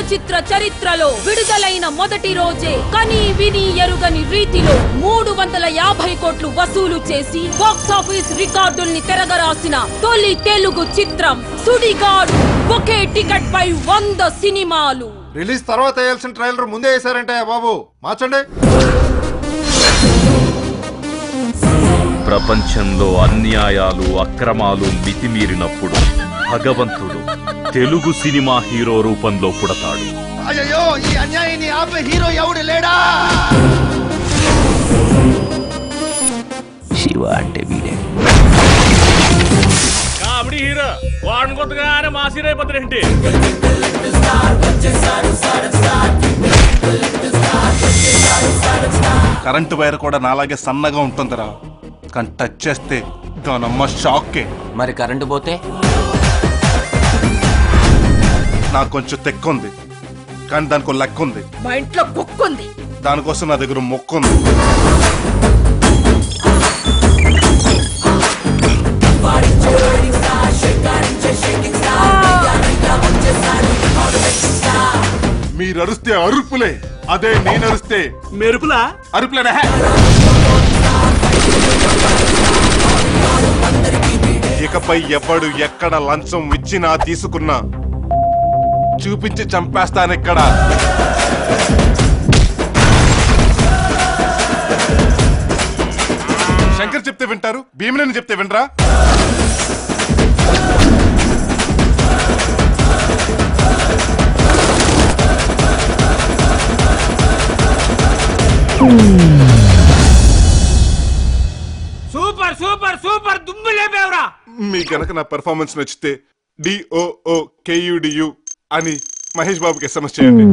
చిత్ర చరిత్రలో విడుదలైన మొదటి రోజే కని విని ఎరుగని రీతిలో 350 కోట్లు వసూలు చేసి బాక్సాఫీస్ రికార్డుల్ని తిరగరాసిన తొలి తెలుగు చిత్రం సుడిగాడు. ఒకే టికెట్ పై 100 సినిమాలు. రిలీజ్ తర్వాత వేయాల్సిన ట్రైలర్ ముందే వేసారంటే బాబు మార్చండి. ప్రపంచంలో అన్యాయాలు అక్రమాలు మితిమీరినప్పుడు భగవంతుడు తెలుగు సినిమా హీరో రూపంలో పుడతాడు. అయ్యో ఈ అన్యాయాన్ని ఆపే హీరో ఎవడు లేడా? శివ అంటే వీడే. కాబడి హీరో వాడిని కొత్తగానే మాస్ హీరో అయిపోతారేంటి? కరెంటు వైర్ కూడా నాలాగే సన్నగా ఉంటుందిరా, కానీ టచ్ చేస్తే దానమ్మ షాక్కే. మరి కరెంటు పోతే? నాకు కొంచెం తెక్కుంది, కానీ దానికి లెక్క ఉంది. మా ఇంట్లో కుక్కుంది, దానికోసం నా దగ్గర మొక్కుంది. మీరు అరుస్తే అరుపులే, అదే నేను అరుస్తే మెరుపులా అరుపులే. ఇకపై ఎవడు ఎక్కడ లంచం ఇచ్చినా తీసుకున్నా చూపించి చంపేస్తానిక్కడ. శంకర్ చెప్తే వింటారు, భీమనేని చెప్తే వినరా? సూపర్ సూపర్ సూపర్ దుమ్ము లేపేవరా. మీ గనక నా పెర్ఫార్మెన్స్ నచ్చితే DOOKUDU అని మహేష్ బాబుకి SMS చేయండి.